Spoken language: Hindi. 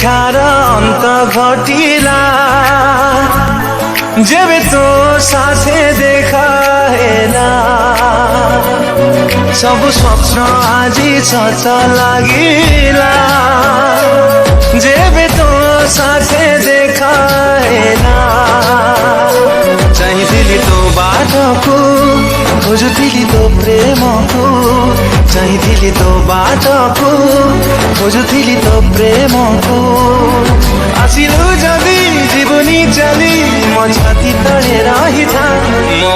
देखार अंत घटिला जेबे तो साथे देखा हेला सब स्वप्न आजी सच लागिला जेबे तो साथे देखा हेला चाहिथिली तो बाटको खोजुथिली तो प्रेमको चाहिथिली तो बाटको खोजुथिली तो प्रेमको आसिलु जदि जीवनी चली मो छाती तले रहिथा मो